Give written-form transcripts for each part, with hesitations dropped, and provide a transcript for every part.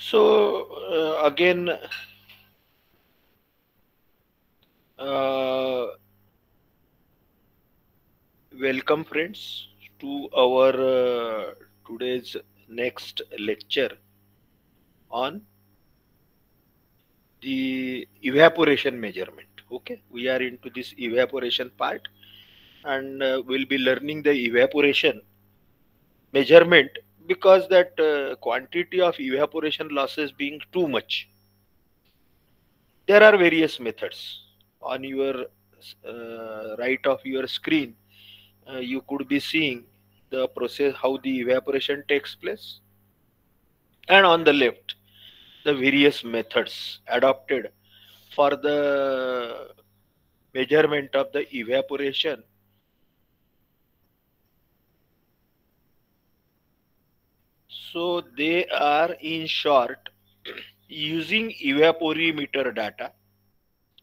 So again, uh, welcome friends to our today's next lecture on the evaporation measurement. Okay, we are into this evaporation part, and we'll be learning the evaporation measurement because that quantity of evaporation losses being too much. There are various methods on your right of your screen. You could be seeing the process how the evaporation takes place, and on the left the various methods adopted for the measurement of the evaporation. So they are in short using evaporimeter data.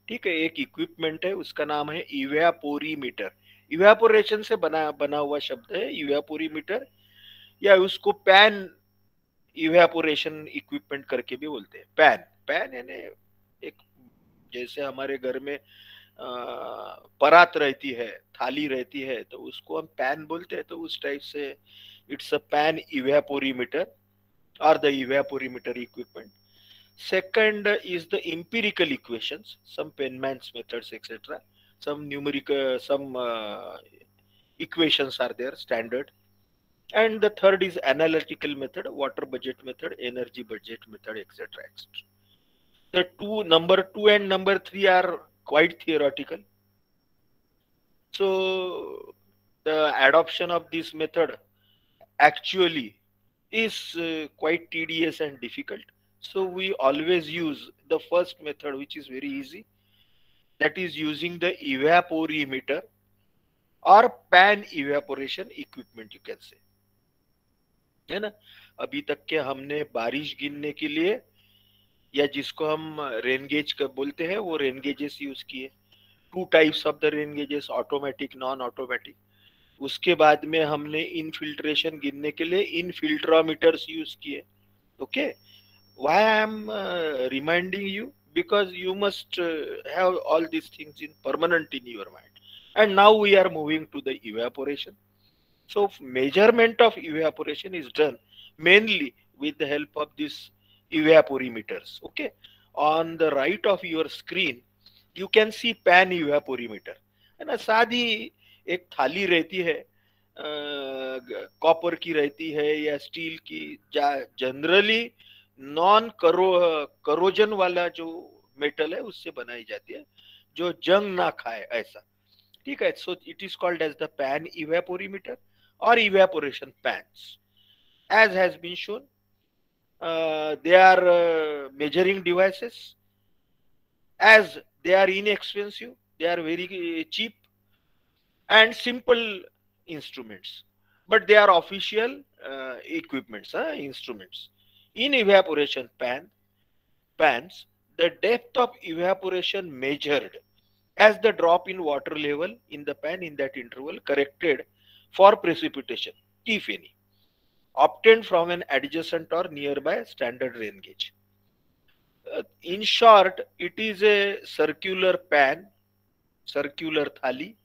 ठीक है, एक equipment है, उसका नाम है evaporimeter. Evaporation से बना बना हुआ शब्द है इवेपोरीमीटर, या उसको पैन इवेपोरेशन इक्विपमेंट करके भी बोलते हैं. पैन पैन यानी एक, जैसे हमारे घर में परात रहती है, थाली रहती है, तो उसको हम पैन बोलते हैं. तो उस टाइप से it's a pan evaporimeter or the evaporimeter equipment. Second is the empirical equations, some Penman's methods, etc. Some numerical, some equations are there, standard. And the third is analytical method, water budget method, energy budget method, etc. etc. The number two and number three are quite theoretical. So the adoption of this method actually is quite tedious and difficult. So we always use the first method, which is very easy, that is using the evaporimeter or pan evaporation equipment, you can say. है ना. अभी तक के हमने बारिश गिनने के लिए, या जिसको हम रेन गेज बोलते हैं, वो रेन गेजेस यूज किए. Two types of the rain gauges, automatic, non automatic. उसके बाद में हमने इनफिल्ट्रेशन गिनने के लिए इनफिल्ट्रोमीटर्स यूज किए. Okay, why I am reminding you, because you must have all these things in permanent in your mind. And now we are moving to the evaporation. So measurement of evaporation is done mainly with the help of these evaporimeters. Okay, on the right of your screen you can see pan evaporimeter. है ना. सादी एक थाली रहती है, copper की रहती है या स्टील की, जनरली नॉन करोजन वाला जो मेटल है उससे बनाई जाती है, जो जंग ना खाए ऐसा. ठीक है. So it is called as the pan evaporimeter or evaporation pans. As has been shown, they are measuring devices. As they are inexpensive, they are very cheap and simple instruments, but they are official equipments, instruments. In evaporation pans, the depth of evaporation measured as the drop in water level in the pan in that interval corrected for precipitation, if any, obtained from an adjacent or nearby standard rain gauge. In short, it is a circular pan, circular thali,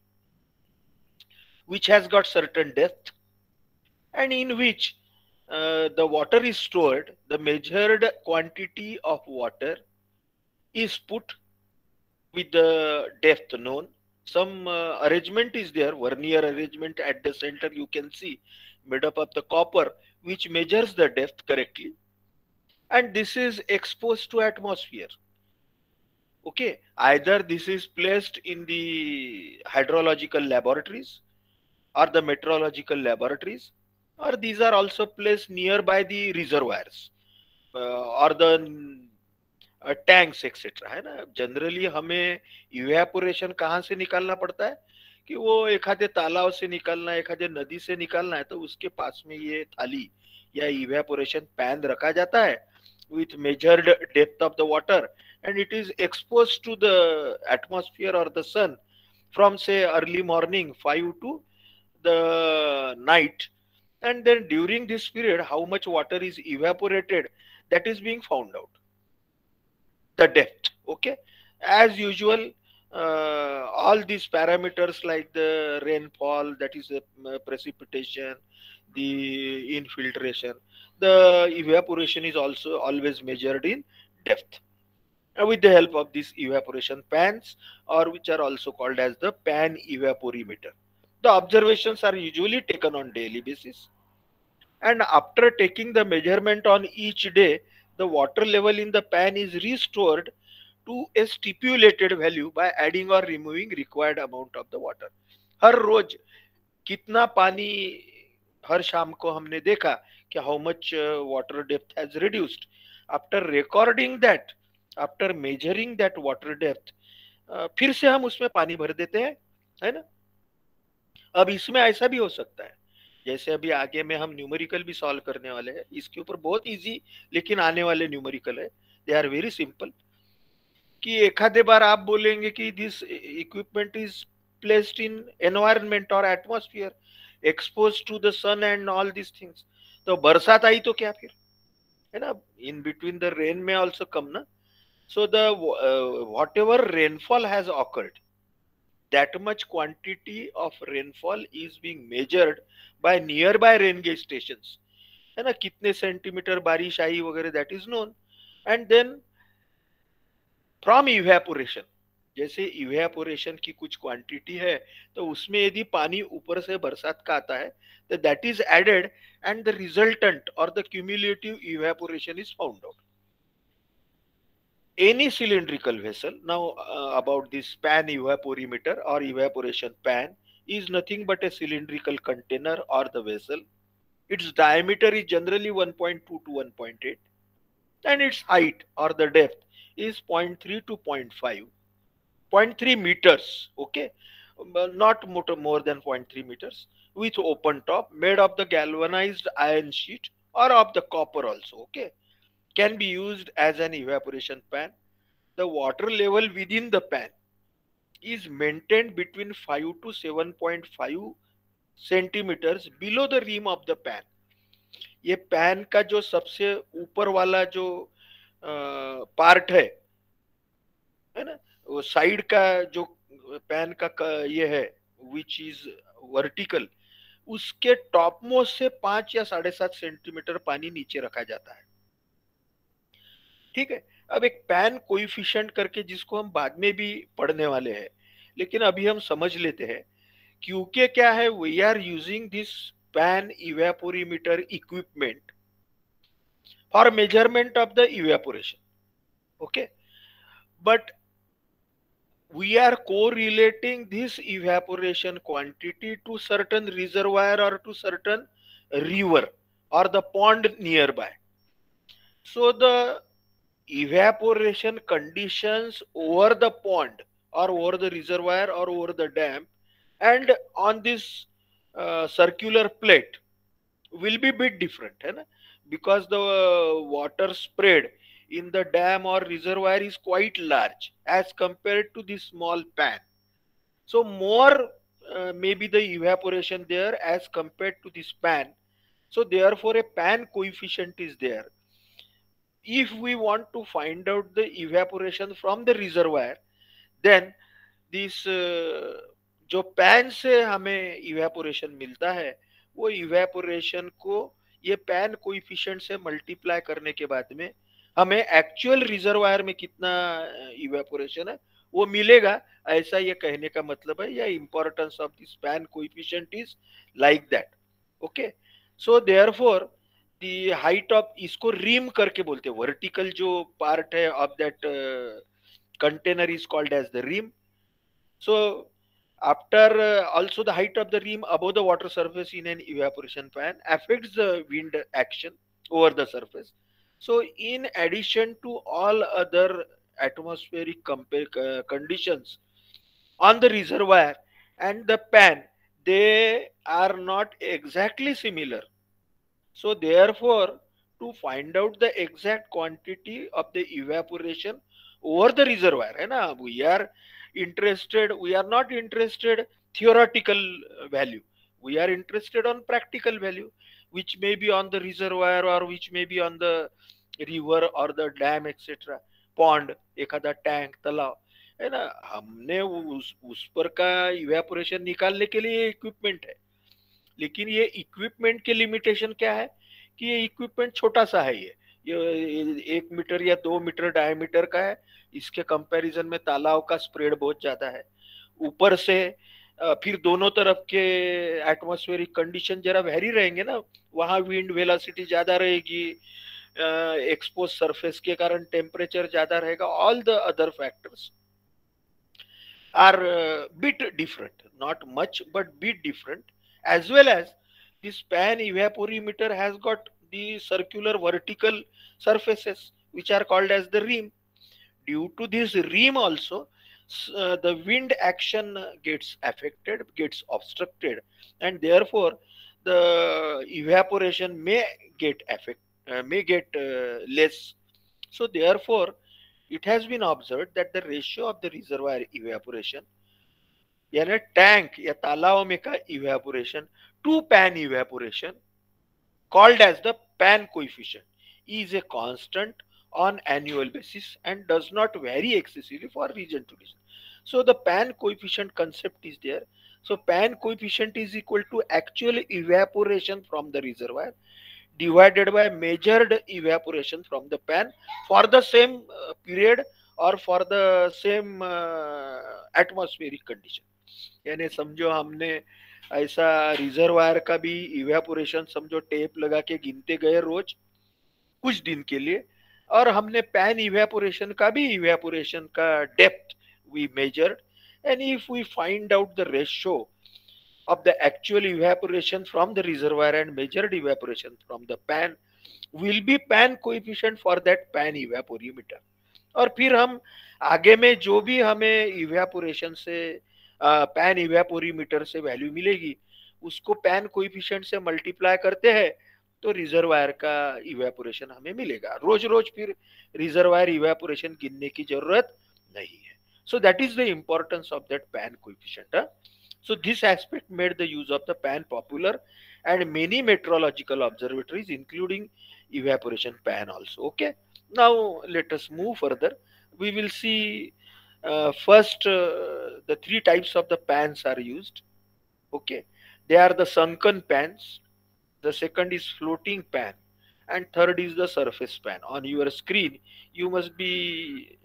which has got certain depth, and in which the water is stored. The measured quantity of water is put with the depth known. Some arrangement is there, vernier arrangement at the center you can see, made up of the copper, which measures the depth correctly, and this is exposed to atmosphere. Okay, either this is placed in the hydrological laboratories or the meteorological laboratories, or these are also placed nearby the reservoirs or the tanks etcetera. है ना. Generally हमें evaporation कहाँ से निकालना पड़ता है, कि वो एखादे तालाब से निकालना है, एखादे नदी से निकालना है, तो उसके पास में ये थाली या इवेपोरेशन पैन रखा जाता है with measured depth of the water, and it is exposed to the atmosphere or the sun from say early morning 5 to the night. And then during this period how much water is evaporated, that is being found out, the depth. Okay, as usual, all these parameters like the rainfall, that is the precipitation, the infiltration, the evaporation is also always measured in depth with the help of these evaporation pans, or which are also called as the pan evaporimeter. The observations are usually taken on daily basis, and after taking the measurement on each day, the water level in the pan is restored to a stipulated value by adding or removing required amount of the water. हर रोज कितना पानी, हर शाम को हमने देखा कि how much water depth has reduced. After recording that, after measuring that water depth, फिर से हम उसमें पानी भर देते हैं, है ना. अब इसमें ऐसा भी हो सकता है, जैसे अभी आगे में हम न्यूमेरिकल भी सॉल्व करने वाले हैं, इसके ऊपर बहुत इजी लेकिन आने वाले न्यूमेरिकल है, दे आर वेरी सिंपल. कि एक आधे बार आप बोलेंगे कि this equipment is placed in environment और atmosphere, expose to the sun and all this things, तो बरसात आई तो क्या फिर, है ना, इन बिटवीन द रेन में ऑल्सो कम ना. So the whatever rainfall has occurred, that much quantity of rainfall is being measured by nearby rain gauge stations, है ना, कितने सेंटीमीटर बारिश आई वगैरह, that is known. And then from evaporation, जैसे evaporation की कुछ क्वांटिटी है तो उसमें यदि पानी ऊपर से बरसात का आता है तो that is added and the resultant और the cumulative evaporation is found out. Any cylindrical vessel, now about this pan evaporimeter or evaporation pan, is nothing but a cylindrical container or the vessel. Its diameter is generally 1.2 to 1.8, and its height or the depth is 0.3 to 0.5, 0.3 meters. Okay, not more than 0.3 meters, with open top, made of the galvanized iron sheet or of the copper also. Okay, can be used as an evaporation pan. The water level within the pan is maintained between 5 to 7.5 centimeters below the rim of the pan. ये pan का जो सबसे ऊपर वाला जो part है ना, वो साइड का जो पैन का ये है विच इज वर्टिकल, उसके टॉप मोस्ट से 5 या 7.5 सेंटीमीटर पानी नीचे रखा जाता है. ठीक है, अब एक पैन कोएफिशिएंट करके जिसको हम बाद में भी पढ़ने वाले हैं, लेकिन अभी हम समझ लेते हैं. क्योंकि क्या है, we are using this pan evaporimeter equipment for measurement of the evaporation. Okay, but we are correlating this evaporation quantity to certain reservoir or to certain river or the pond nearby. So the evaporation conditions over the pond or over the reservoir or over the dam and on this circular plate will be bit different, है ना, because the water spread in the dam or reservoir is quite large as compared to this small pan. So more maybe the evaporation there as compared to this pan. So therefore a pan coefficient is there. If we want to find out the evaporation from the reservoir, then this जो pan से हमें evaporation मिलता है, वो evaporation को ये pan coefficient से multiply करने के बाद में हमें एक्चुअल रिजर्वायर में कितना इवेपोरेशन है वो मिलेगा, ऐसा ये कहने का मतलब है. या importance of this pan coefficient is like that. Okay, so therefore the height of, इसको रिम करके बोलते हैं, वर्टिकल जो पार्ट है of that container is called as the rim. So after also the height of the rim above the water surface in an evaporation pan affects the wind action over the surface. So in addition to all other atmospheric conditions on the reservoir and the pan, they are not exactly similar. So therefore, to find out the exact quantity of the evaporation over the reservoir, है ना, we are not interested theoretical value, we are interested on practical value, which may be on the reservoir or which may be on the river और the dam etcetera, pond, एखादा tank, तालाब, है ना, हमने उस पर का इवेपोरेशन निकालने के लिए इक्विपमेंट है। लेकिन ये इक्विपमेंट के लिमिटेशन क्या है कि ये इक्विपमेंट छोटा सा है, ये 1 मीटर या 2 मीटर डायमीटर का है। इसके कंपैरिजन में तालाब का स्प्रेड बहुत ज्यादा है। ऊपर से फिर दोनों तरफ के एटमॉस्फेरिक कंडीशन जरा वेरी रहेंगे ना, वहां विंड वेलोसिटी ज्यादा रहेगी, एक्सपोज सरफेस के कारण टेम्परेचर ज्यादा रहेगा, all the other factors are bit different, not much but bit different. As well as this pan evaporimeter has got the circular vertical surfaces which are called as the rim. Due to this rim also, the wind action gets affected, gets obstructed, and therefore the evaporation may get less. So therefore it has been observed that the ratio of the reservoir evaporation, यानी tank या तालाब में का evaporation to pan evaporation, called as the pan coefficient, is a constant on annual basis and does not vary excessively for region to region. So the pan coefficient concept is there. So pan coefficient is equal to actual evaporation from the reservoir divided by measured evaporation from the pan for the same period or for the same atmospheric condition. यानी समझो हमने ऐसा reservoir का भी evaporation समझो tape लगा के गिनते गए रोज कुछ दिन के लिए, और हमने पैन इवेपोरेशन का भी इवेपोरेशन का depth we measured, and if we find out the ratio of the actual evaporation from the reservoir and measured evaporation from the pan will be pan coefficient for that pan evaporimeter. और फिर हम आगे में जो भी हमें evaporation से pan evaporimeter से वैल्यू मिलेगी उसको पैन कोएफिशिएंट से मल्टीप्लाई करते हैं तो रिजर्वायर का इवेपोरेशन हमें मिलेगा। रोज रोज फिर रिजर्वायर इवेपोरेशन गिनने की जरूरत नहीं है। So that is the importance of that pan coefficient. So this aspect made the use of the pan popular, and many meteorological observatories including evaporation pan also. Okay, now let us move further. We will see first the three types of the pans are used. Okay, they are the sunken pans, the second is floating pan, and third is the surface pan. On your screen you must be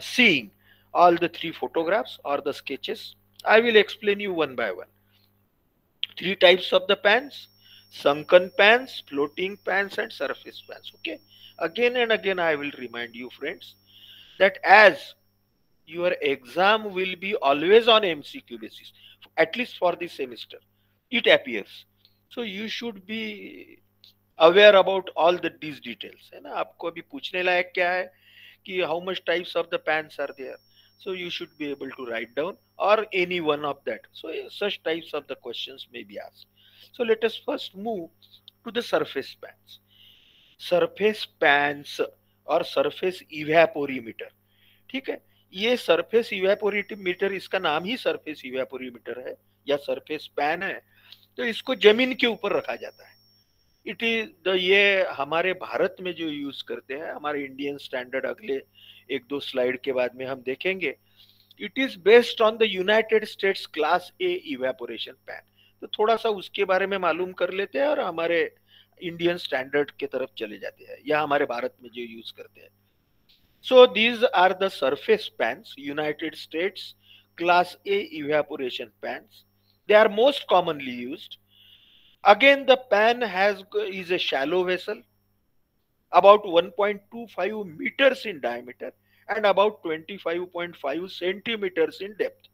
seeing all the three photographs or the sketches. I will explain you one by one. Three types of the pans: sunken pans, floating pans, and surface pans. Okay, again and again I will remind you friends that as your exam will be always on MCQ basis, at least for this semester it appears, so you should be aware about all these details, है ना। आपको अभी पूछने लायक क्या है कि how much types of the pans are there, so you should be able to write down or any one of that. So such types of the questions may be asked. So let us first move to the surface pans. Surface pans और surface evaporimeter, ठीक है। ये surface इवेपोरेमीटर, इसका नाम ही surface evaporimeter है या surface pan है, तो इसको जमीन के ऊपर रखा जाता है। इट इज द, ये हमारे भारत में जो यूज करते हैं, हमारे इंडियन स्टैंडर्ड अगले एक दो स्लाइड के बाद में हम देखेंगे, it is based on the United states class A evaporation pan. तो थोड़ा सा उसके बारे में मालूम कर लेते हैं और हमारे इंडियन स्टैंडर्ड के तरफ चले जाते हैं या हमारे भारत में जो यूज करते हैं। So these are the surface pans, United States Class A evaporation pans. They are most commonly used. Again, the pan is a shallow vessel, about 1.25 meters in diameter and about 25.5 centimeters in depth.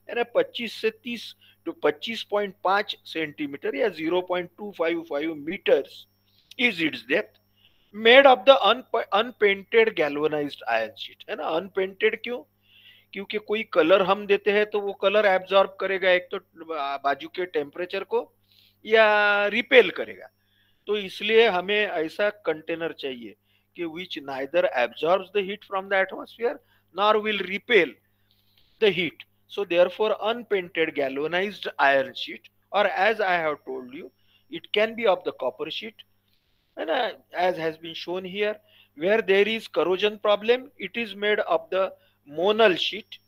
यानी 25 से 30 to 25.5 centimetre या 0.255 meters is its depth. Made of the unpainted galvanised iron sheet, है ना। Unpainted क्यों? क्योंकि कोई colour हम देते हैं तो वो कलर एब्जॉर्ब करेगा एक तो बाजू के टेम्परेचर को या रिपेल करेगा, तो इसलिए हमें ऐसा कंटेनर चाहिए कि which neither absorbs the heat from the atmosphere nor will repel the heat. So therefore unpainted galvanized iron sheet, or as I have told you, it can be of the copper sheet, And as has been shown here, where there is corrosion problem, it is made of the monal sheet.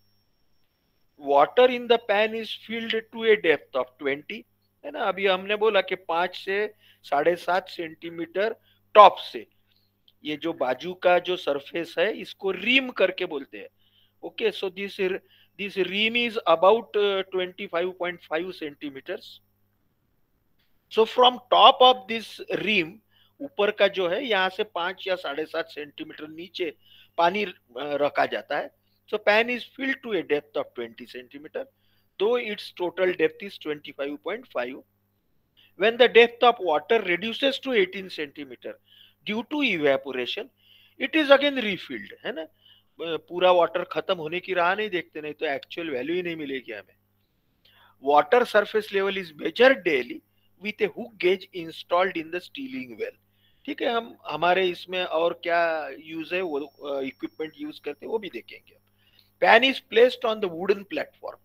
Water in the pan is filled to a depth of 20, है ना. अभी हमने बोला कि 5 से 7.5 centimetre top से, ये जो बाजू का जो सरफेस है इसको रीम करके बोलते हैं. Okay, so this rim is about 25.5 centimetres. So from top of this rim, ऊपर का जो है यहाँ से 5 या 7.5 सेंटीमीटर नीचे पानी रखा जाता है. So pan is filled to a depth of 20 centimetre, though its total depth is 25.5. When the depth of water reduces to 18 centimeter due to evaporation, it is again refilled, है ना. पूरा वाटर खत्म होने की राह नहीं देखते, नहीं तो एक्चुअल वैल्यू ही नहीं मिलेगी हमें. Water surface level is measured daily with A hook gauge installed in the stealing well. ठीक है, हम हमारे इसमें और क्या यूज है, वो इक्विपमेंट यूज करते हैं वो भी देखेंगे. Pan is placed on the wooden platform.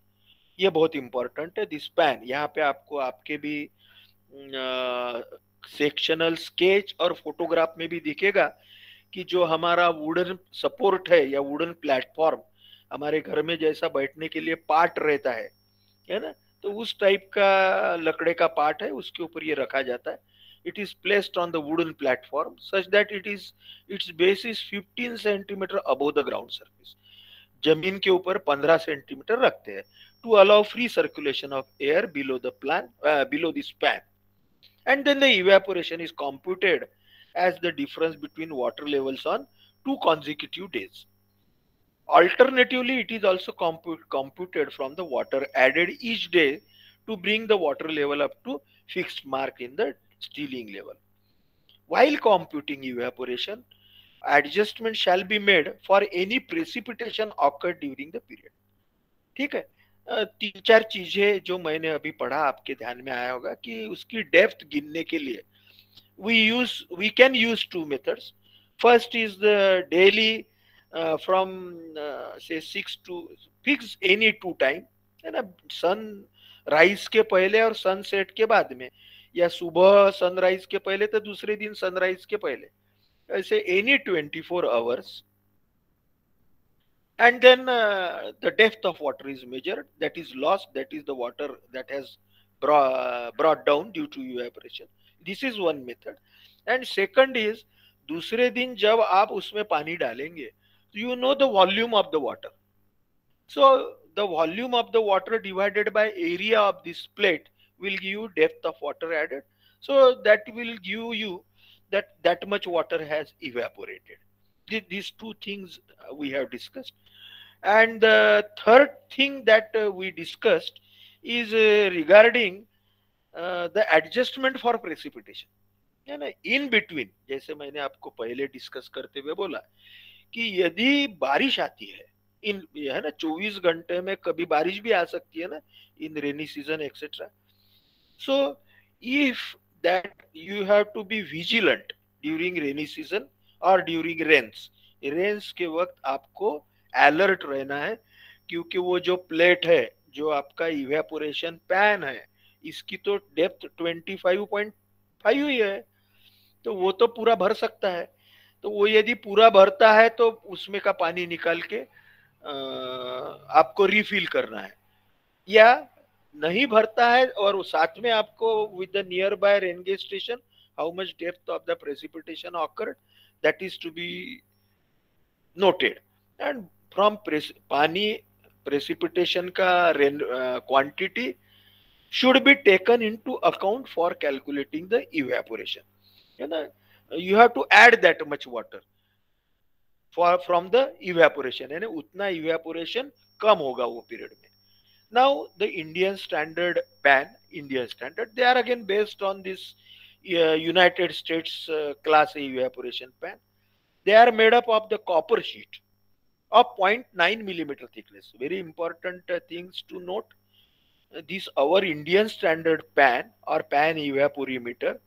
ये बहुत इंपॉर्टेंट है दिस पैन. यहाँ पे आपको आपके भी सेक्शनल स्केच और फोटोग्राफ में भी दिखेगा कि जो हमारा वुडन सपोर्ट है या वुडन प्लेटफॉर्म, हमारे घर में जैसा बैठने के लिए पार्ट रहता है ना, तो उस टाइप का लकड़े का पार्ट है, उसके ऊपर ये रखा जाता है. It is placed on the wooden platform such that its base is 15 centimetre above the ground surface. जमीन के ऊपर 15 सेंटीमीटर रखते हैं to allow free circulation of air below this pan. And then the evaporation is computed as the difference between water levels on 2 consecutive days. Alternatively, it is also computed from the water added each day to bring the water level up to fixed mark in the steeling level. While computing evaporation, adjustment shall be made for any precipitation occurred during the period. ठीक है. 3-4 चीजें जो मैंने अभी पढ़ा आपके ध्यान में आया होगा कि उसकी डेप्थ गिनने के लिए we can use 2 methods. First is the daily from say 6 to fix any 2 time, है ना. सन राइज के पहले और सनसेट के बाद में, या सुबह सनराइज के पहले तो दूसरे दिन सनराइज के पहले, ऐसे any 24 hours. And then the depth of water is measured, that is lost, that is the water that has brought down due to evaporation. This is one method. And second is, दूसरे दिन जब आप उसमें पानी डालेंगे, you know the volume of the water. So the volume of the water divided by area of this plate will give you depth of water added. So that will give you that much water has evaporated. These 2 things we have discussed. And the third thing that we discussed is regarding the adjustment for precipitation, है ना. In between, जैसे मैंने आपको पहले discuss करते हुए बोला कि यदि बारिश आती है इन, है ना, 24 घंटे में कभी बारिश भी आ सकती है ना, in rainy season etcetera. So if that you have to be vigilant during rainy season और ड्यूरिंग रेन्स के वक्त आपको अलर्ट रहना है, क्योंकि वो जो प्लेट है, जो आपका इवेपोरेशन पैन है, इसकी तो डेप्थ 25.5 ही है, तो वो तो पूरा भर सकता है. तो वो यदि पूरा भरता है तो उसमें का पानी निकाल के आपको रिफिल करना है. या नहीं भरता है और साथ में आपको with the nearby rain gauge station how much depth of the precipitation occurred, that is to be noted. And from पानी प्रेसिपिटेशन का rain quantity should be taken into account for calculating the evaporation, है ना. You have to add that much water from the evaporation, है ना, उतना evaporation कम होगा वो period में. Now the Indian standard pan, Indian standard, they are again based on this United States class A evaporation pan. They are made up of the copper sheet of 0.9 millimeter thickness. Very important things to note. This our Indian standard pan or pan evaporimeter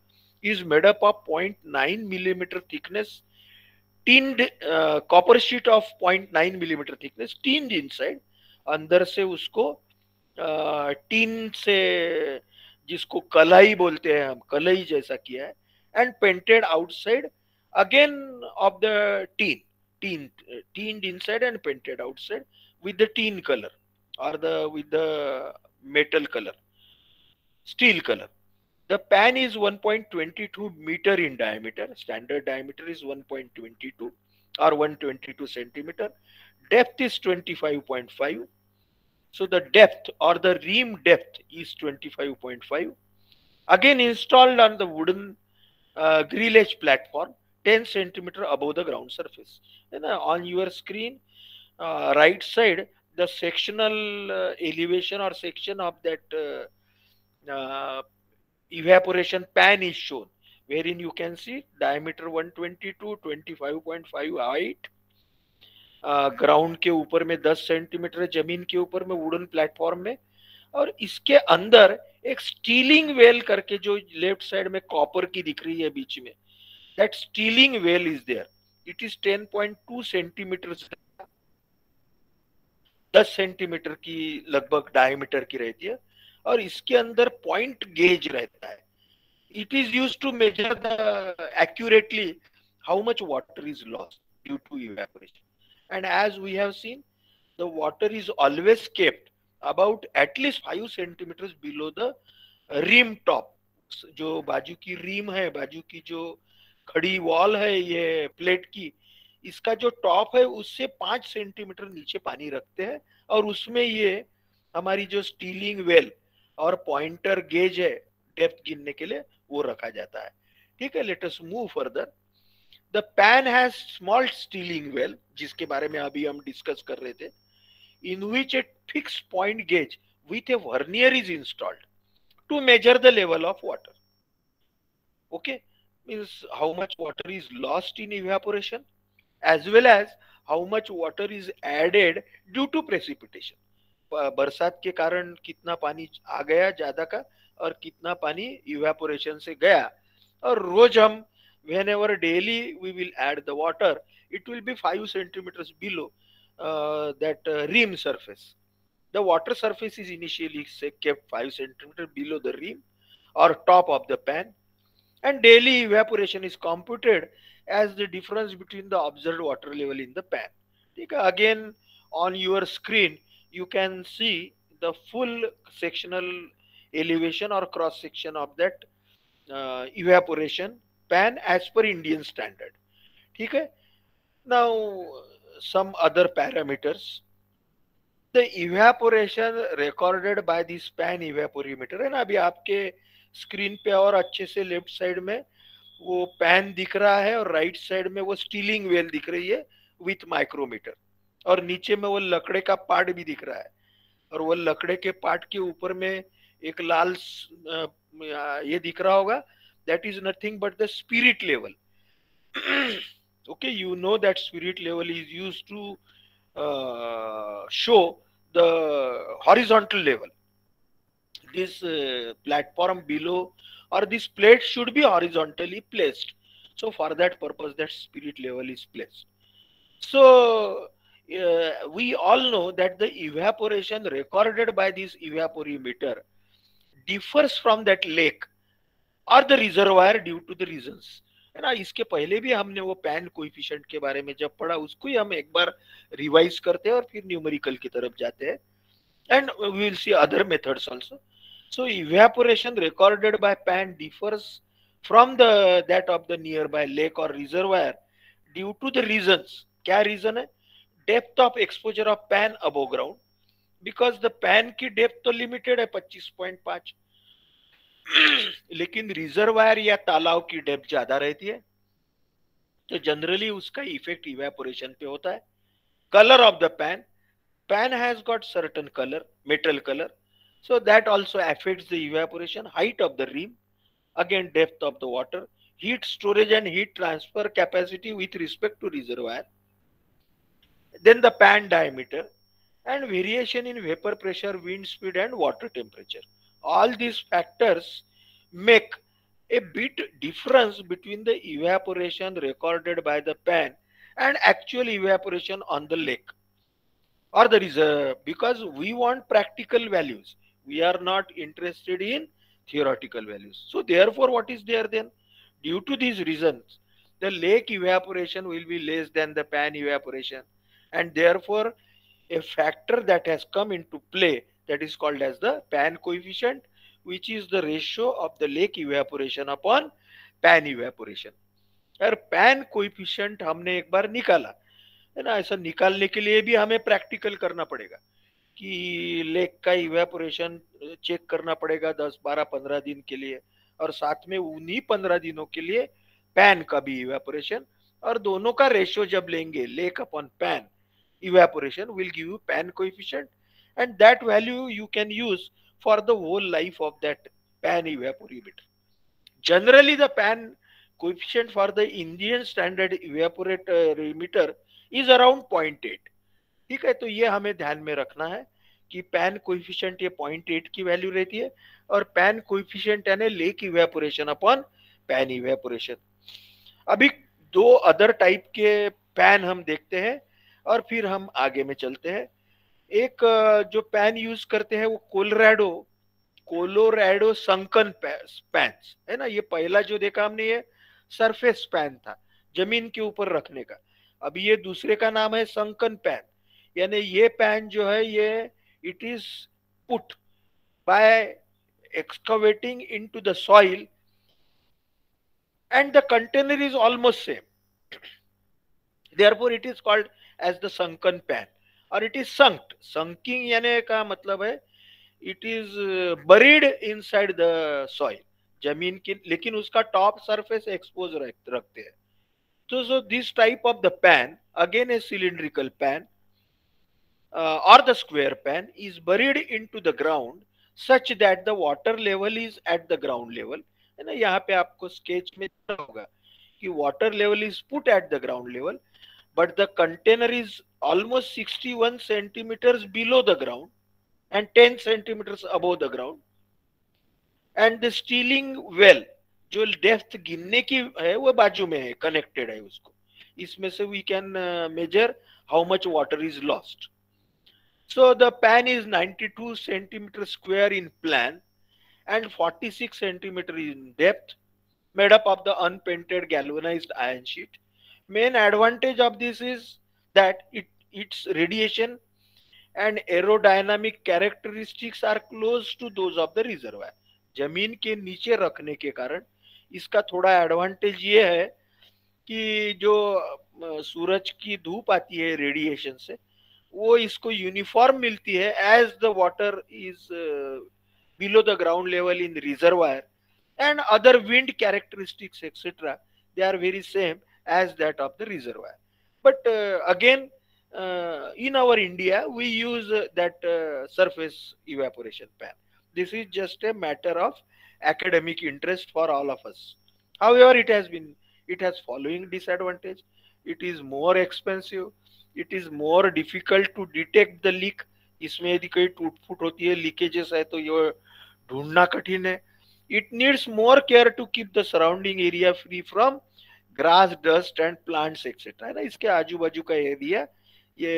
is made up of 0.9 millimeter thickness tinned copper sheet of 0.9 millimeter thickness tinned inside. अंदर से उसको tin से, जिसको कलाई बोलते हैं हम, कलई जैसा किया है, and painted outside again of the teened inside and painted outside with the teen color or the with the metal color, steel color. The pan is 1.22 meter in diameter. Standard diameter is 1.22 or 122 centimeter. Depth is 25.5. So the depth or the ream depth is 25.5. Again installed on the wooden grillage platform 10 centimeter above the ground surface. And on your screen, right side, the sectional elevation or section of that evaporation pan is shown, wherein you can see diameter 122, 25.5 height, ground के ऊपर में 10 centimetre, जमीन के ऊपर में wooden platform में, और इसके अंदर एक स्टीलिंग वेल करके जो लेफ्ट साइड में कॉपर की दिख रही है बीच में, that stilling well is there. It is 10.2 centimetre, 10 centimetre की लगभग डायमीटर की रहती है, और इसके अंदर पॉइंट गेज रहता है. It is used to measure accurately how much water is lost due to evaporation. And as we have seen, the water is always kept about at least 5 centimeters below the rim top. जो बाजू की रीम है, बाजू की जो खड़ी wall है ये प्लेट की, इसका जो टॉप है उससे 5 सेंटीमीटर नीचे पानी रखते हैं, और उसमें ये हमारी जो स्टीलिंग वेल और पॉइंटर गेज है डेप्थ गिनने के लिए, वो रखा जाता है. ठीक है, let us move further. The pan has small stilling well, जिसके बारे में अभी हम डिस्कस कर रहे थे, in which a fix point gauge with a vernier is installed to measure the level of water. Okay, means how much water is lost in evaporation as well as how much water is added due to precipitation. बरसात के कारण कितना पानी आ गया ज्यादा का और कितना पानी इवेपोरेशन से गया. और रोज हम whenever daily we will add the water, it will be 5 centimeters below that rim surface. The water surface is initially kept 5 centimeters below the rim or top of the pan, and daily evaporation is computed as the difference between the observed water level in the pan. Again, on your screen you can see the full sectional elevation or cross section of that evaporation pan as per Indian standard. Okay, now some other parameters. The evaporation recorded by this pan evaporimeter, है ना, अभी आपके screen पे और अच्छे से left side में वो पैन दिख रहा है और राइट साइड में वो स्टीलिंग वेल दिख रही है विथ माइक्रोमीटर, और नीचे में वो लकड़े का पार्ट भी दिख रहा है, और वो लकड़े के पार्ट के ऊपर में एक लाल ये दिख रहा होगा, that is nothing but the spirit level. Okay, you know that spirit level is used to show the horizontal level. This platform below or this plate should be horizontally placed. So for that purpose, that spirit level is placed. So we all know that the evaporation recorded by this evaporimeter differs from that lake or the reservoir due to the reasons. है ना, इसके पहले भी हमने वो pan coefficient के बारे में जब पढ़ा, उसको ही हम एक बार रिवाइज करते हैं और फिर न्यूमेरिकल की तरफ जाते हैं, and we will see other methods also. So evaporation recorded by pan differs from that of the nearby lake or reservoir due to the reasons. क्या रीजन है? Depth of exposure of pan above ground, because the pan की depth तो limited है 25.5, लेकिन reservoir या तालाब की depth ज्यादा रहती है, तो जनरली उसका इफेक्ट इवेपोरेशन पे होता है. Colour of the pan, pan has got certain colour, metal colour, so that also affects the evaporation. Height of the rim, again depth of the water, heat storage and heat transfer capacity with respect to reservoir, then the pan diameter, and variation in vapor pressure, wind speed and water temperature. All these factors make a bit difference between the evaporation recorded by the pan and actual evaporation on the lake or the reservoir, because we want practical values. We are not interested in theoretical values. So therefore what is there then? Due to these reasons, the lake evaporation will be less than the pan evaporation, and therefore a factor that has come into play, that is called as the pan coefficient, which is the ratio of the lake evaporation upon pan evaporation. और pan coefficient हमने एक बार निकाला है ना, ऐसा निकालने के लिए भी हमें प्रैक्टिकल करना पड़ेगा कि लेक का इवेपोरेशन चेक करना पड़ेगा 10 12 15 दिन के लिए, और साथ में उन्हीं 15 दिनों के लिए पैन का भी इवेपोरेशन, और दोनों का रेशियो जब लेंगे lake upon pan evaporation will give you pan coefficient, and that value you can use for the whole life of that pan evaporimeter. Generally the pan coefficient for the Indian standard evaporator is around 0.8. ठीक है, तो ये हमें ध्यान में रखना है कि पैन कोइफिशिएंट ये 0.8 की वैल्यू रहती है, और पैन कोइफिशिएंट यानी lake evaporation upon pan evaporation. अभी दो अदर टाइप के पैन हम देखते हैं और फिर हम आगे में चलते हैं। एक जो पैन यूज करते हैं वो कोलोराडो संकन पैंस है ना। ये पहला जो देखा हमने ये सरफेस पैन था, जमीन के ऊपर रखने का। अभी ये दूसरे का नाम है संकन पैन, यानी ये पैन जो है ये it is put buy excavating into the soil and the container is almost same, therefore it is called as the sunken pan, or it is sunking यानी का मतलब है it is buried inside the soil, जमीन की, लेकिन उसका top surface expose रखते हैं। तो so this type of the pan, again a cylindrical pan or the square pan, is buried into the ground such that the water level is at the ground level, है ना। यहाँ पे आपको sketch में होगा कि water level is put at the ground level, but the container is almost 61 centimeters below the ground and 10 centimeters above the ground, and the stealing well जो depth गिनने की है वो बाजू में है, कनेक्टेड है उसको। इसमें से we can measure how much water is lost. So the pan is 92 centimeters square in plan and 46 centimeters in depth, made up of the unpainted galvanized iron sheet. Main advantage of this is that its radiation and aerodynamic characteristics are close to those of the reservoir. जमीन के नीचे रखने के कारण इसका थोड़ा advantage ये है कि जो सूरज की धूप आती है रेडिएशन से, वो इसको यूनिफॉर्म मिलती है as the water is below the ground level in reservoir, and other wind characteristics etc. they are very same as that of the reservoir. But again in our India we use that surface evaporation pan. This is just a matter of academic interest for all of us. However, it has following disadvantage. It is more expensive, it is more difficult to detect the leak. इसमें यदि कोई टूट फूट होती है, leakages है, तो ये ढूंढना कठिन है। It needs more care to keep the surrounding area free from grass, dust and plants etc. है ना। इसके आजू बाजू का एरिया ये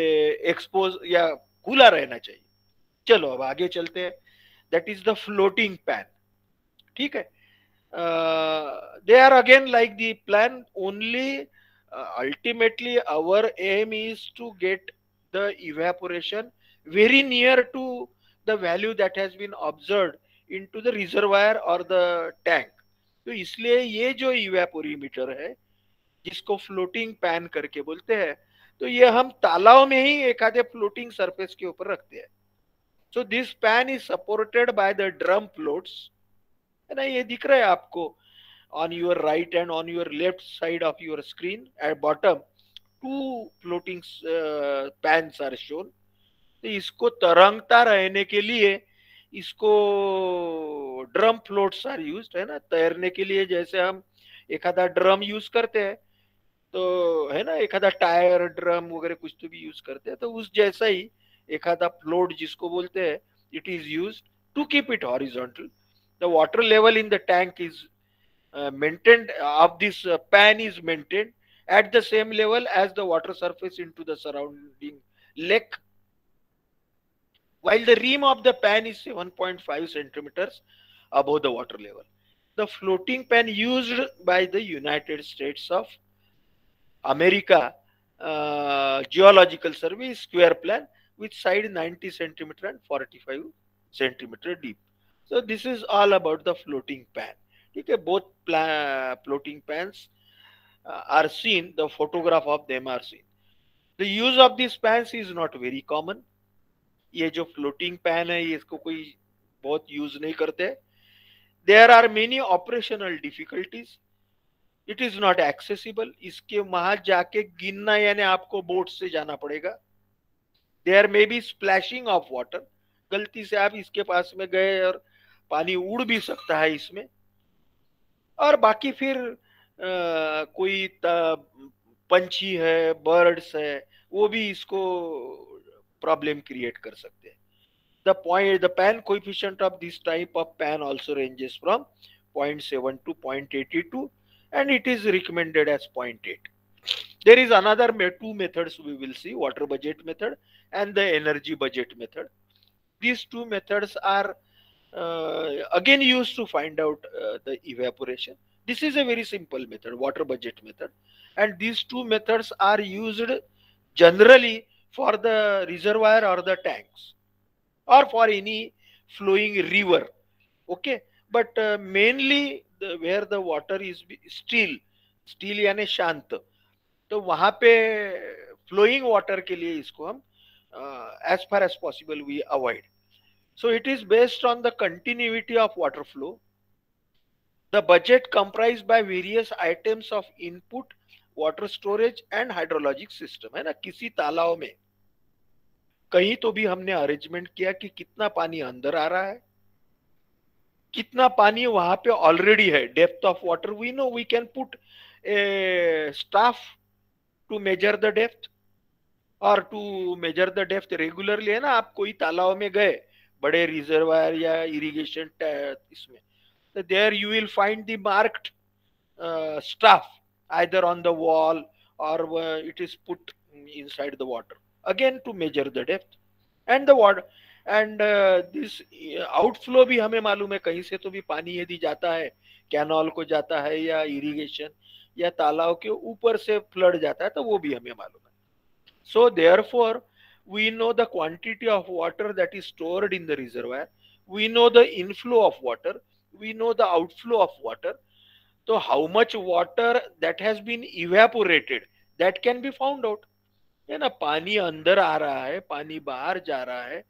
एक्सपोज या खुला रहना चाहिए। चलो अब आगे चलते हैं। That is the floating pan. ठीक है, they are again like the plan, only ultimately our aim is to get the evaporation very near to the value that has been observed into the reservoir or the tank. तो इसलिए ये जो evaporimeter है जिसको floating pan करके बोलते हैं, तो ये हम तालाब में ही एक आधे फ्लोटिंग सरफेस के ऊपर रखते हैं। So this pan is supported by the drum floats, है ना। ये दिख रहा है आपको on your right and on your left side of your screen at bottom, two floating pans are shown. तो इसको तरंगता रहने के लिए इसको ड्रम फ्लोट्स आर यूज्ड, है ना। तैरने के लिए जैसे हम एक आधा ड्रम यूज करते हैं, तो है ना, एक आधा टायर ड्रम वगैरह कुछ तो भी यूज करते हैं, तो उस जैसा ही एक आधा फ्लोट जिसको बोलते हैं, it is used to keep it horizontal. The water level in the tank is maintained of this pan is maintained at the same level as the water surface into the surrounding lake, while the rim of the pan is 7.5 centimeters above the water level. The floating pan used by the United States of America Geological Survey is square plan with side 90 centimeter and 45 centimeter deep. So this is all about the floating pan. Okay, both floating pans are seen, the photograph of them are seen. The use of these pans is not very common. ये जो floating pan है ये इसको कोई बहुत use नहीं करते. There are many operational difficulties. It is not accessible. इसके वहां जाके गिनना यानी आपको बोट से जाना पड़ेगा. There may be splashing of water. गलती से आप इसके पास में गए और पानी उड़ भी सकता है इसमें. और बाकी फिर कोई पंछी है, बर्ड्स है, वो भी इसको प्रॉब्लम क्रिएट कर सकते हैं. The pan coefficient of this type of pan also ranges from 0.7 to 0.82 and it is recommended as 0.8. There is another two methods we will see, water budget method and the energy budget method. These two methods are again used to find out the evaporation. This is a very simple method, water budget method, and these two methods are used generally for the reservoir or the tanks or for any flowing river. Okay, but mainly where the water is still यानी शांत, तो वहां पे flowing water के लिए इसको हम as far as possible we avoid. So it is based on the continuity of water flow. The budget comprised by various items of input, water storage and hydrologic system. है ना, किसी तालाब में कहीं तो भी हमने अरेंजमेंट किया कि कितना पानी अंदर आ रहा है, कितना पानी वहां पे ऑलरेडी है, depth of water we know, we can put a staff to measure the depth और to measure the depth regularly. है ना, आप कोई तालाब में गए बड़े रिजर्वायर या इरिगेशन इसमें, तो there you will find the marked staff either on the wall or it is put inside the water again to measure the depth and the water and this outflow भी हमें मालूम है, कहीं से तो भी पानी यदि जाता है, कैनाल को जाता है या इरिगेशन या तालाब के ऊपर से फ्लड जाता है, तो वो भी हमें मालूम है. So therefore we know the quantity of water that is stored in the reservoir, we know the inflow of water, we know the outflow of water. So how much water that has been evaporated, that can be found out. है ना, पानी अंदर आ रहा है, पानी बाहर जा रहा है,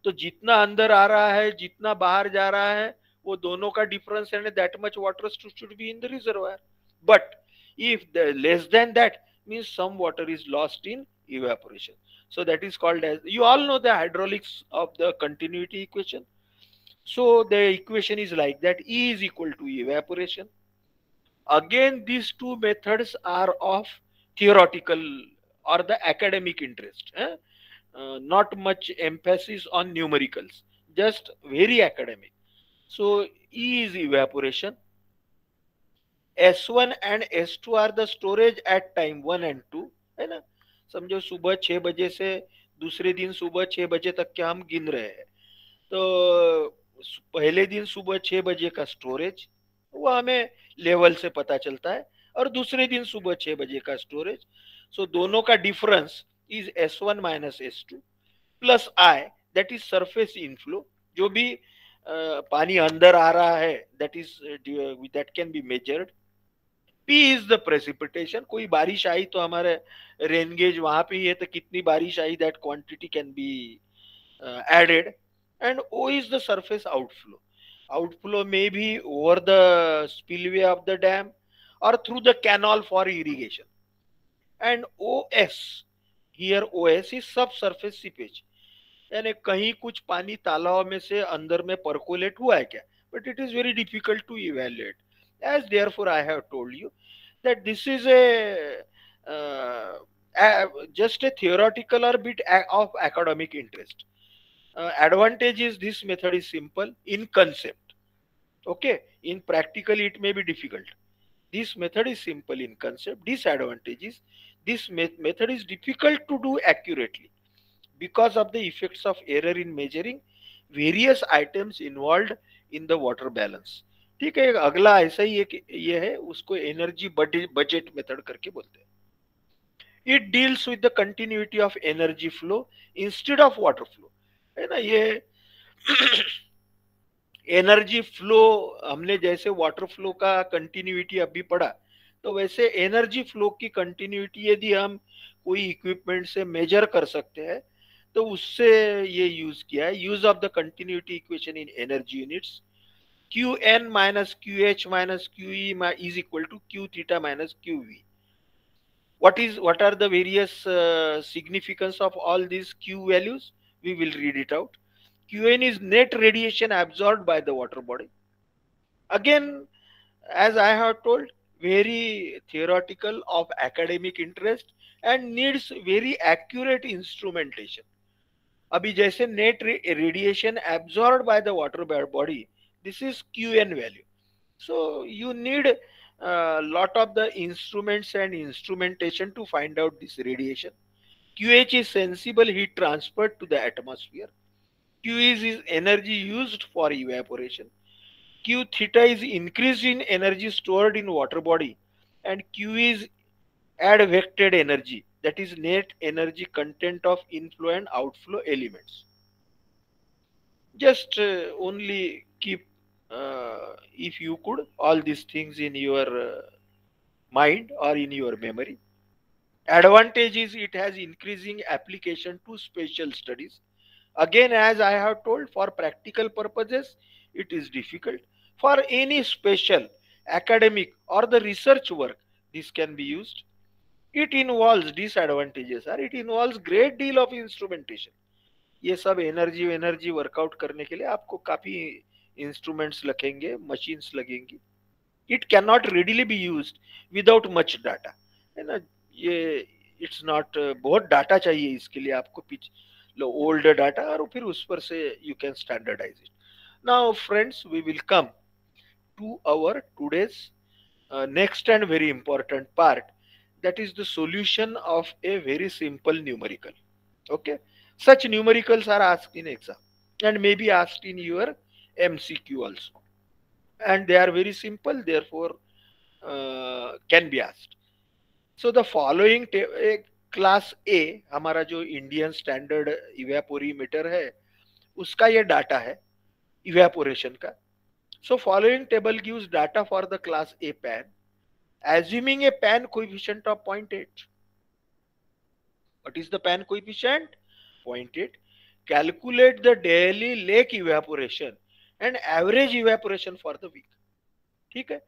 तो जितना अंदर आ रहा है जितना बाहर जा रहा है वो दोनों का डिफरेंस है, that much water should be in the reservoir. But if the less than that means some water is lost in evaporation. So that is called as, you all know the hydraulics of the continuity equation. So the equation is like that, E is equal to evaporation. Again, these two methods are of theoretical or the academic interest. Not much emphasis on numericals, just very academic. So E is evaporation. S1 and S2 are the storage at time 1 and 2. है ना, समझो सुबह 6 बजे से दूसरे दिन सुबह 6 बजे तक के हम गिन रहे हैं, तो पहले दिन सुबह 6 बजे का स्टोरेज वो हमें लेवल से पता चलता है, और दूसरे दिन सुबह 6 बजे का स्टोरेज. सो दोनों का difference is S1 minus S2 plus I, that is surface inflow, जो भी पानी अंदर आ रहा है that is that can be measured. P is the precipitation, कोई बारिश आई तो हमारे रेन गेज वहां पे ही है, तो कितनी बारिश आई that quantity can be added. And O is the surface outflow. Outflow may be over the spillway of the dam or through the canal for irrigation. And OS, here OS is subsurface seepage. यानी कहीं कुछ पानी तालाब में से अंदर में percolate हुआ है क्या, but it is very difficult to evaluate. As therefore I have told you that this is just a theoretical or bit of academic interest. Advantage is this method is simple in concept. Okay, in practically it may be difficult. This method is simple in concept. Disadvantage is this method is difficult to do accurately because of the effects of error in measuring various items involved in the water balance. ठीक है, अगला ऐसा ही एक ये है, उसको energy budget method करके बोलते हैं. It deals with the continuity of energy flow instead of water flow, है ना. ये एनर्जी फ्लो, हमने जैसे वाटर फ्लो का कंटिन्यूटी अभी पढ़ा, तो वैसे एनर्जी फ्लो की कंटिन्यूटी यदि हम कोई इक्विपमेंट से मेजर कर सकते हैं, तो उससे ये यूज किया है. Use of the continuity equation in energy units, Qn minus Qh minus Qe is equal to Q theta minus Qv. What are the various significance of all these Q values? We will read it out. Qn is net radiation absorbed by the water body. Again, as I have told, very theoretical, of academic interest, and needs very accurate instrumentation. अभी जैसे net radiation absorb by the water body, this is Qn value. So you need a lot of the instruments and instrumentation to find out this radiation. QH is sensible heat transferred to the atmosphere. Q is energy used for evaporation. Q theta is increase in energy stored in water body, and Q is advected energy, that is net energy content of inflow and outflow elements. Just only keep, if you could, all these things in your mind or in your memory. Advantage is it has increasing application to spatial studies. Again, as I have told, for practical purposes it is difficult. For any special academic or the research work, this can be used. It involves disadvantages, or it involves great deal of instrumentation. ये सब energy energy workout करने के लिए आपको काफी instruments लगेंगे, machines लगेंगी. It can not readily be used without much data, है ना. ये इट्स नॉट, बहुत डाटा चाहिए इसके लिए आपको, पिच लो ओल्ड डाटा, और फिर उस पर से you can standardise it. Now friends, we will come to our today's next and very important part, that is the solution of a very simple numerical. Okay, such numericals are asked in exam and may be asked in your MCQ also, and they are very simple, therefore can be asked. So the following class ए, हमारा जो Indian standard evaporimeter है, उसका ये data है evaporation का. So following table gives data for the class A pan, assuming a pan coefficient of 0.8. What is the pan coefficient? 0.8. Calculate the daily lake evaporation and average evaporation for the week. ठीक है,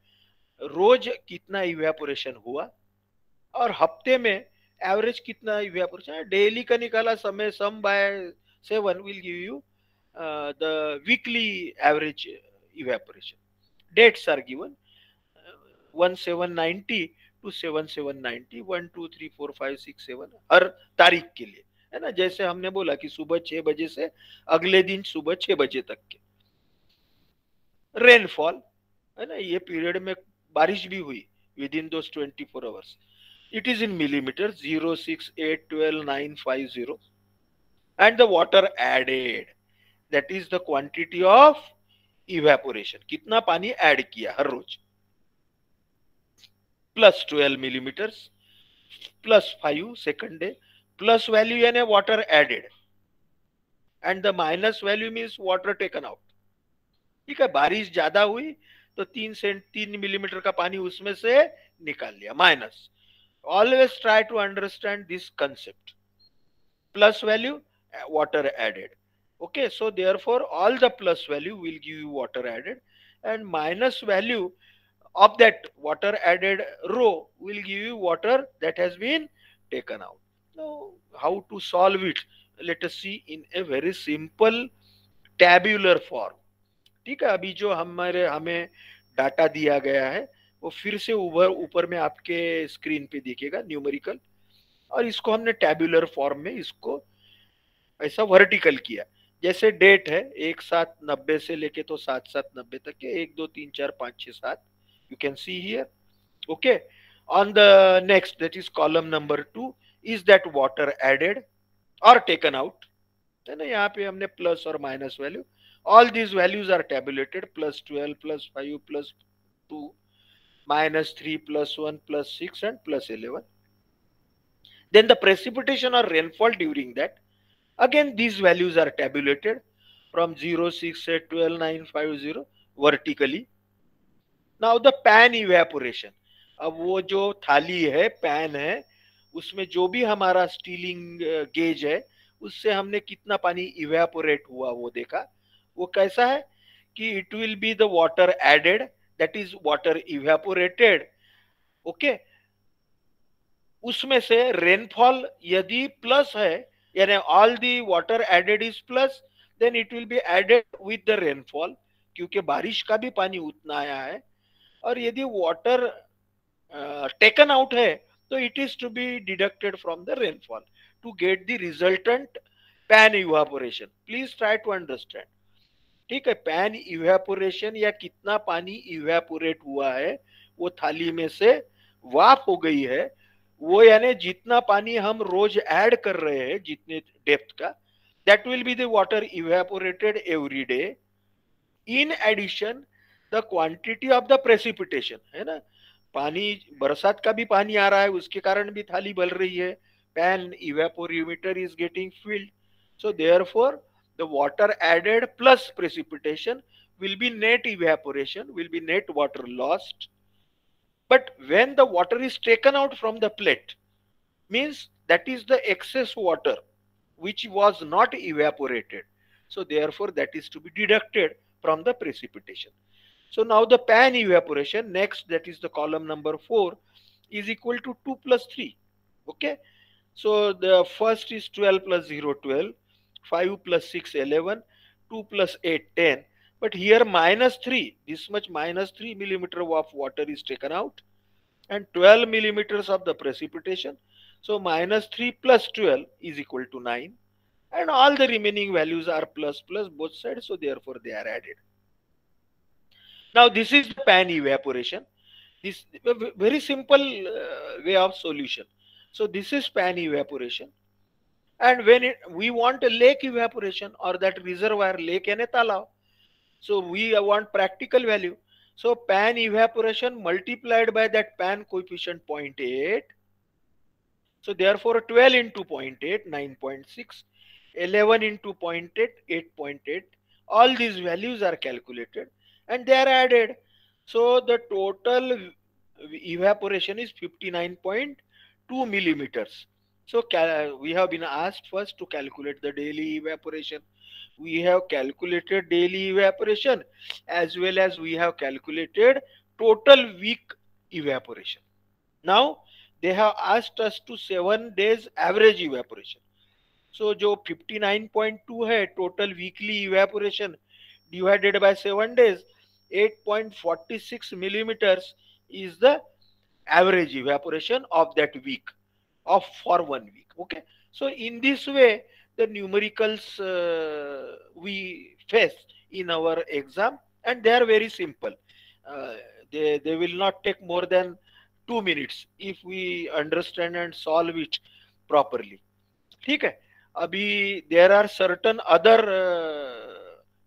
रोज कितना evaporation हुआ और हफ्ते में average कितना evaporation. Daily का निकाला समय, सम bye 7 will give you the weekly average evaporation. Dates are given 1790 to 7790, 1 2 3 4 5 6 7 हर तारीख के लिए, है ना. जैसे हमने बोला कि सुबह 6 बजे से अगले दिन सुबह 6 बजे तक के. रेनफॉल, है ना, ये पीरियड में बारिश भी हुई with in those 24 hours. It is in millimeters, 0 6 8 12 9 5 0. And the water added, that is the quantity of evaporation, कितना पानी ऐड किया हर रोज, plus 12 millimeters plus 5 second day, plus value यानी water added, and the minus value means water taken out. ठीक है, बारिश ज्यादा हुई तो 3 मिलीमीटर का पानी उसमें से निकाल लिया, minus. Always try to understand this concept. Plus value, water added. Okay, so therefore all the plus value will give you water added, and minus value of that water added row will give you water that has been taken out. Now, how to solve it? Let us see in a very simple tabular form. ठीक है, अभी जो हमें data दिया गया है वो फिर से ऊपर में आपके स्क्रीन पे दिखेगा न्यूमेरिकल, और इसको हमने टैबुलर फॉर्म में इसको ऐसा वर्टिकल किया. जैसे डेट है 1790 से लेके तो 7790 तक के, 1 2 3 4 5 6 7, you can see here. Okay, on the next, that is column number 2, is that water added और टेकन आउट, है ना. यहाँ पे हमने प्लस और minus value. All these values are tabulated: plus 12, plus 5, plus 2, minus 3, plus 1, plus 6, and plus 11. Then the precipitation or rainfall during that, again these values are tabulated from 0, 6, 8, 12, 9, 5, 0 vertically. Now the pan evaporation, अब वो जो थाली है, pan है, उसमें जो भी हमारा स्टीलिंग गेज है, उससे हमने कितना पानी इवेपोरेट हुआ वो देखा. वो कैसा है कि it will be the water added, that is water evaporated. Okay, उसमें से रेनफॉल यदि प्लस है, यानी all the water added is plus, then it will be added with the rainfall, क्योंकि बारिश का भी पानी उतना आया है. और यदि वाटर टेकन आउट है तो it is to be deducted from the rainfall to get the resultant pan evaporation. Please try to understand. ठीक है, पैन इवेपोरेशन या कितना पानी इवेपोरेट हुआ है वो थाली में से वाफ हो गई है, वो यानी जितना पानी हम रोज ऐड कर रहे हैं जितने डेप्थ का, that will be the water evaporated every day. In addition the quantity of the precipitation, है ना, पानी बरसात का भी पानी आ रहा है, उसके कारण भी थाली बल रही है. Pan evaporimeter is getting filled, so therefore the water added plus precipitation will be net evaporation, will be net water lost. But when the water is taken out from the plate, means that is the excess water which was not evaporated, so therefore that is to be deducted from the precipitation. So now the pan evaporation next, that is the column number 4, is equal to 2 plus 3. Okay, so the first is 12 plus 0, 12, 5 plus 6, 11, 2 plus 8, 10. But here minus 3, this much minus 3 millimeter of water is taken out and 12 millimeters of the precipitation. So minus 3 plus 12 is equal to 9. And all the remaining values are plus plus both sides, so therefore they are added. Now this is the pan evaporation. This very simple way of solution. So this is pan evaporation. And when we want a lake evaporation or that reservoir, lake and a talav, so we want practical value. So pan evaporation multiplied by that pan coefficient 0.8. So therefore 12 into 0.8, 9.6, 11 into 0.8, 8.8. All these values are calculated and they are added. So the total evaporation is 59.2 millimeters. So we have been asked first to calculate the daily evaporation. We have calculated daily evaporation as well as we have calculated total week evaporation. Now they have asked us to 7 days average evaporation. So जो 59.2 है total weekly evaporation divided by 7 days, 8.46 millimeters is the average evaporation of that week, of for 1 week. Okay, so in this way the numericals we face in our exam, and they are very simple. They will not take more than 2 minutes if we understand and solve it properly. ठीक है, अभी there are certain other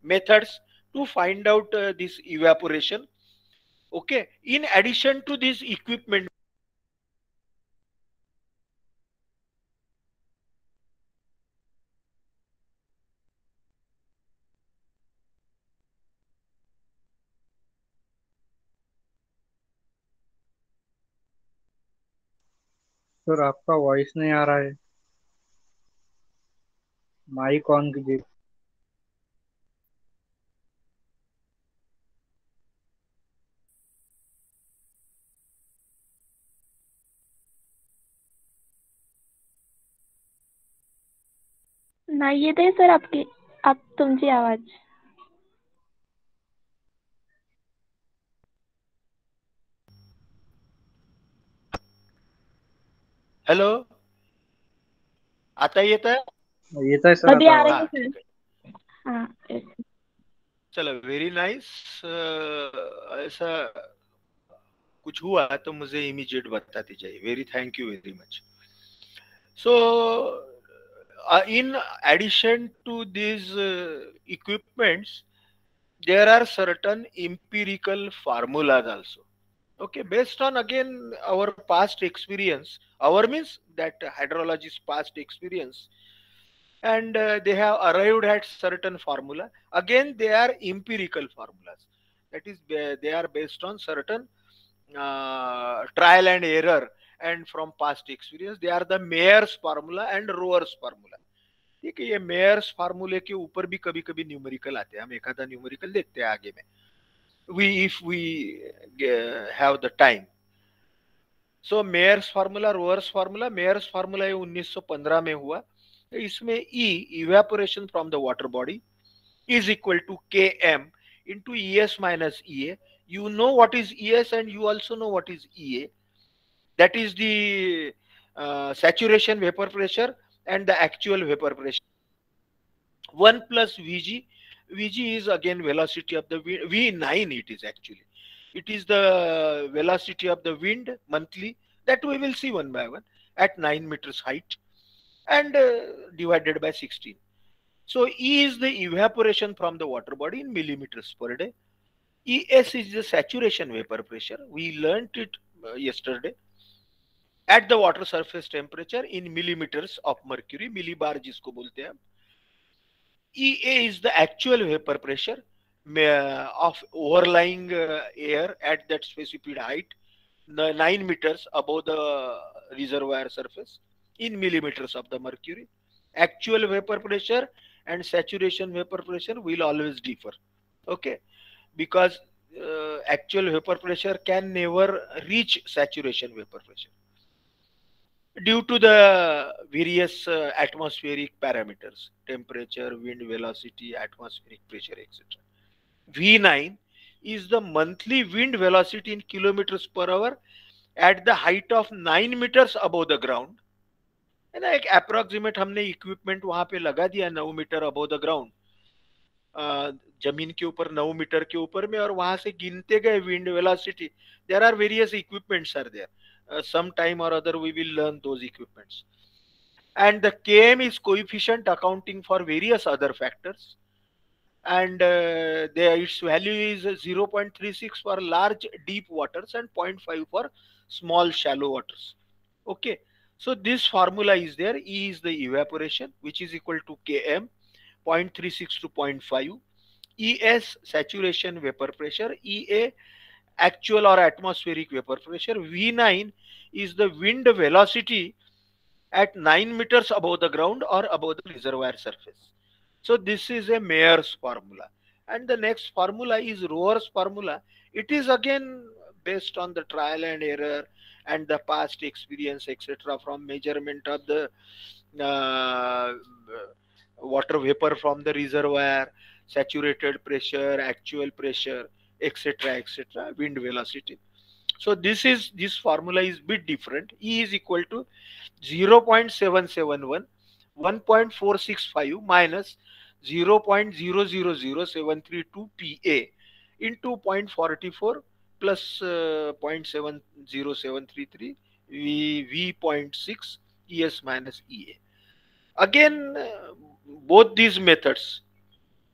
methods to find out this evaporation. Okay, in addition to this equipment. Sir आपका voice नहीं आ रहा है, mic on कीजिए. नाही येत आहे सर आप तुमची आवाज. हेलो, आता येत आहे? येत आहे सर अभी आता आ रही आवाज. है सर. हाँ yes. चलो, वेरी नाइस. ऐसा कुछ हुआ तो मुझे इमीडिएट बताती जाइए. Very thank you very much. So in addition to these equipments, there are certain empirical formulas also. Okay, based on again our past experience, our means that hydrology's past experience, and they have arrived at certain formula. Again, they are empirical formulas. That is, they are based on certain trial and error, and from past experience. They are the Mayer's formula and Rower's formula. ठीक है, ये Myers फार्मूले के ऊपर भी कभी कभी numerical आते हैं, हम एक आधा न्यूमेरिकल देखते हैं आगे में, we if we have the time. So Meyer's formula, Rohwer's formula. Meyer's formula ये 1915 में हुआ. इसमें e, evaporation from the water body, is equal to k m into e s minus e a. You know what is ES and you also know what is EA. That is the saturation vapor pressure and the actual vapor pressure. 1 plus Vg. Vg is again velocity of the wind. V9 it is actually. It is the velocity of the wind monthly, that we will see one by one, at 9 meters height, and divided by 16. So E is the evaporation from the water body in millimeters per day. ES is the saturation vapor pressure. We learnt it yesterday. At the water surface temperature in millimeters of mercury, millibar जिसको बोलते हैं. EA is the actual vapor pressure of overlying air at that specified height, 9 meters above the reservoir surface, in millimeters of the mercury. Actual vapor pressure and saturation vapor pressure will always differ. Okay, because actual vapor pressure can never reach saturation vapor pressure due to the various atmospheric parameters: temperature, wind velocity, atmospheric pressure, etc. V9 is the monthly wind velocity in kilometers per hour at the height of 9 meters above the ground. है ना, एक approximate हमने equipment वहां पे लगा दिया 9 metre above the ground, जमीन के ऊपर 9 मीटर के ऊपर में, और वहां से गिनते गए wind velocity. There are various equipments are there. Some time or other we will learn those equipments. And the Km is coefficient accounting for various other factors, and its value is 0.36 for large deep waters and 0.5 for small shallow waters. Okay, so this formula is there. E is the evaporation, which is equal to Km, 0.36 to 0.5. ES saturation vapor pressure, EA actual or atmospheric vapor pressure, V9 is the wind velocity at 9 meters above the ground or above the reservoir surface. So this is a Mayer's formula. And the next formula is Rower's formula. It is again based on the trial and error and the past experience, etc., from measurement of the water vapor from the reservoir, saturated pressure, actual pressure, etc., etc., wind velocity. So this formula is bit different. E is equal to 0.771, 1.465 minus 0.000732 PA into 0.44 plus 0.70733 V.6 ES minus EA. Again, both these methods,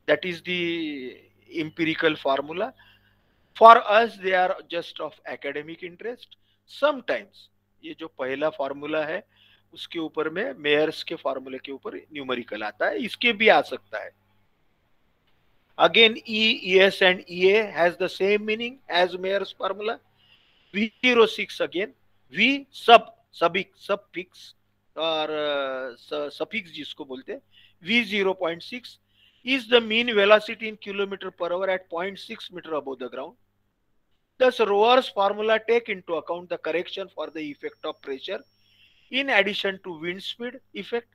that is the empirical formula, for us they are just of academic interest. Sometimes ये जो पहला formula है उसके ऊपर में Myers के फॉर्मूले के ऊपर न्यूमेरिकल आता है, इसके भी आ सकता है. Again, E, ES and EA has the same meaning as Mayer's formula. V06 again, V suffix और suffix जिसको बोलते हैं, V0.6 is the mean velocity in kilometer per hour at 0.6 meter above the ground. Thus, Rower's formula take into account the correction for the effect of pressure in addition to wind speed effect.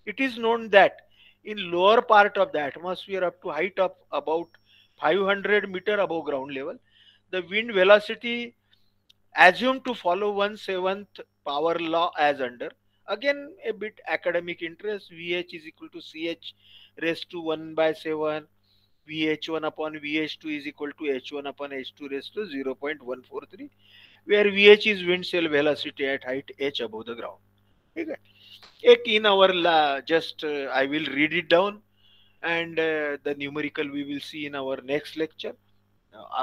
It is known that in lower part of the atmosphere up to height of about 500 meter above ground level, the wind velocity assumed to follow 1/7 power law as under. Again, a bit academic interest. VH is equal to CH raised to 1/7. VH1 upon VH2 is equal to H1 upon H2 raised to 0.143, where VH is wind cell velocity at height H above the ground. Okay. In our just I will read it down. and the numerical we will see in our next lecture.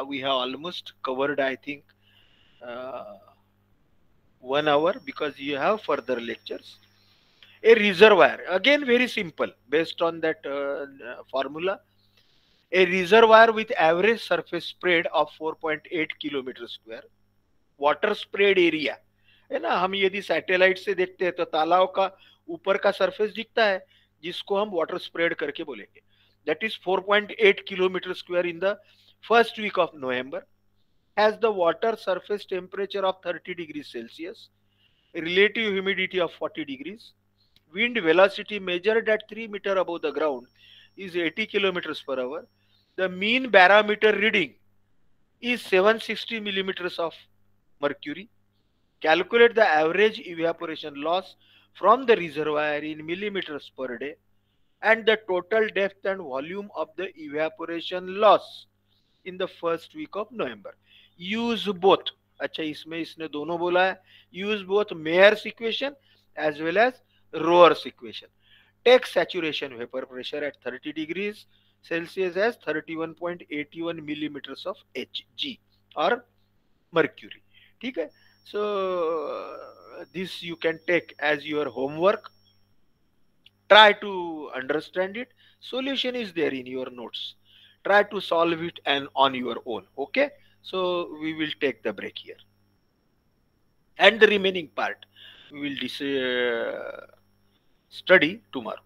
We have almost covered, I think, uh, 1 hour, because you have further lectures. A reservoir, again very simple, based on that formula. A reservoir with average surface spread of 4.8 kilometre square, water spread area है ना. हम यदि satellite से देखते हैं तो तालाब का ऊपर का सरफेस दिखता है, जिसको हम वाटर स्प्रेड करके बोलेंगे. That is 4.8 kilometre square in the first week of November. has the water surface temperature of 30 degrees Celsius, relative humidity of 40 degrees, wind velocity measured at 3 meter above the ground is 80 kilometers per hour. The mean barometer reading is 760 millimeters of mercury. Calculate the average evaporation loss from the reservoir in millimeters per day and the total depth and volume of the evaporation loss in the first week of November. Use both. अच्छा, इसमें इसने दोनों बोला है. Use both Mayer's equation as well as Rohr's equation. Take saturation vapor pressure at 30 degrees Celsius as 31.81 millimeters of Hg or mercury. ठीक है. So this you can take as your homework. Try to understand it. Solution is there in your notes. Try to solve it and on your own. Okay. So we will take the break here, and the remaining part we will study tomorrow.